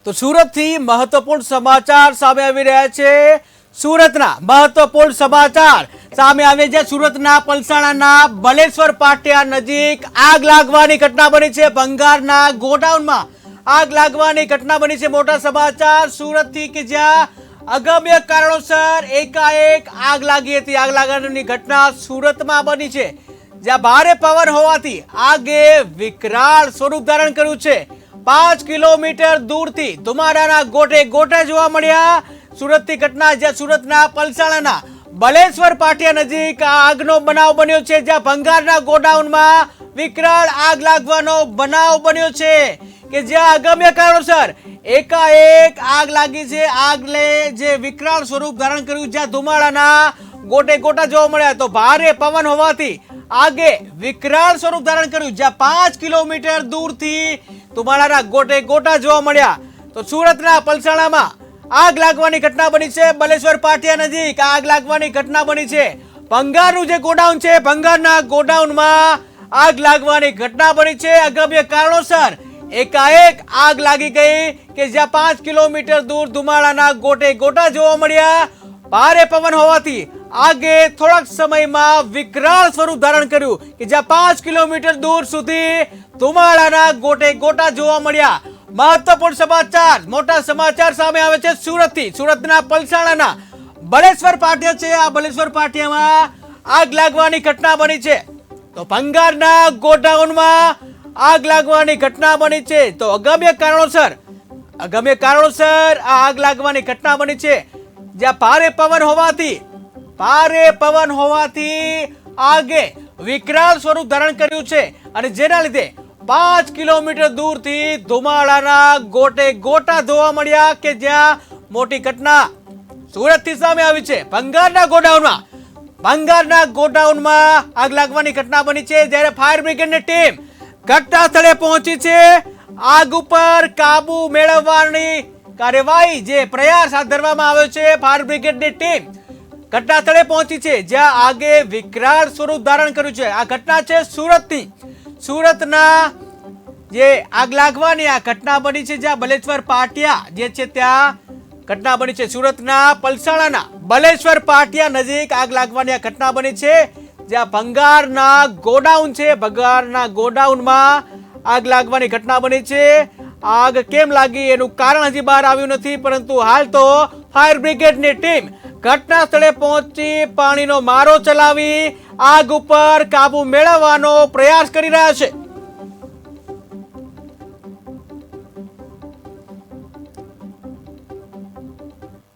તો સુરતથી મહત્વપૂર્ણ સમાચાર સામે આવી રહ્યા છે। સુરતના મહત્વપૂર્ણ સમાચાર સામે આવે છે। સુરતના પલસાણાના બલેશ્વર પાટિયા નજીક આગ લાગવાની ઘટના બની છે। ભંગારના ગોડાઉનમાં આગ લાગવાની ઘટના બની છે। મોટા સમાચાર સુરતથી કે જ્યાં અગમ્ય કારણોસર એકાએક આગ લાગી હતી। આગ લાગવાની ઘટના સુરતમાં બની છે, જ્યાં ભારે પવન હોવાથી આગે વિકરાળ સ્વરૂપ ધારણ કર્યું છે। 5 કિલોમીટર દૂરથી ધુમાડાના ગોટે ગોટા જોવા મળ્યા। સુરતની ઘટના, જ્યાં સુરતના પલસાણાના બલેશ્વર પાટિયા નજીક આગનો બનાવ બન્યો છે, જ્યાં ભંગારના ગોડાઉનમાં વિકરાળ આગ લાગવાનો બનાવ બન્યો છે કે જ્યાં અગમ્ય કારણોસર એકાએક આગ લાગી છે। આગને જે વિકરાળ સ્વરૂપ ધારણ કર્યું, જ્યાં ધુમાડાના ગોટે ગોટા જોવા મળ્યા, તો ભારે પવન હોવાથી આગે વિકરાળ સ્વરૂપ ધારણ કર્યું, જ્યાં 5 કિલોમીટર દૂરથી ધુમાડાના ગોટે ગોટા જોવા મળ્યા। તો સુરતના પલસાણામાં આગ લાગવાની ઘટના બની છે। બલેશ્વર પાટિયા નજીક આગ લાગવાની ઘટના બની છે। ભંગારનું જે ગોડાઉન છે, ભંગારના ગોડાઉનમાં આગ લાગવાની ઘટના બની છે। અગમ્ય કારણોસર એકાએક આગ લાગી ગઈ કે જ્યાં 5 કિલોમીટર દૂર ધુમાડાના ગોટે ગોટા જોવા મળ્યા। ભારે પવન હોવાથી આગે થોડાક સમયમાં વિકરાળ સ્વરૂપ ધારણ કર્યું કે જ્યાં 5 કિલોમીટર દૂર સુધી ધુમાડાના ગોટે ગોટા જોવા મળ્યા। મહત્વપૂર્ણ સમાચાર, મોટા સમાચાર સામે આવે છે સુરતથી। સુરતના પલસાણાના બલેશ્વર પાટિયા છે, આ બલેશ્વર પાટિયામાં આગ લાગવાની ઘટના બની છે। તો ભંગારના ગોડાઉનમાં આગ લાગવાની ઘટના બની છે। તો અગમ્ય કારણોસર આ આગ લાગવાની ઘટના બની છે, જ્યાં ભારે પવન હોવાથી આગે વિકરાળ સ્વરૂપ ધારણ કર્યું છે, અને જેના લીધે 5 કિલોમીટર દૂરથી ધુમાડાના ગોટે ગોટા જોવા મળ્યા કે જ્યાં મોટી ઘટના સુરતથી સામે આવી છે। ભંગારના ગોડાઉનમાં આગ લાગવાની ઘટના બની છે, જ્યારે ફાયર બ્રિગેડની ટીમ ઘટના સ્થળે પહોંચી છે। આગ ઉપર કાબુ મેળવવાની કાર્યવાહી જે પ્રયાસ હાથ ધરવામાં આવ્યો છે। ફાયર બ્રિગેડની ટીમ ઘટના સ્થળે પહોંચી છે, જ્યાં આગે વિકરાળ સ્વરૂપ ધારણ કર્યું છે। આ ઘટના છે સુરતની। સુરતના જે આગ લાગવાની આ ઘટના બની છે, જ્યાં બલેશ્વર પાટિયા જે છે ત્યાં ઘટના બની છે। સુરતના પલસાણાના બલેશ્વર પાટિયા નજીક આગ લાગવાની આ ઘટના બની છે, જ્યાં ભંગારના ગોડાઉન છે, ભંગારના ગોડાઉનમાં આગ લાગવાની ઘટના બની છે। આગ કેમ લાગી એનું કારણ હજી બહાર આવ્યું નથી, પરંતુ હાલ તો ફાયર બ્રિગેડની ટીમ ઘટના સ્થળે પહોંચી પાણીનો મારો ચલાવી આગ ઉપર કાબુ મેળવવાનો પ્રયાસ કરી રહ્યા છે।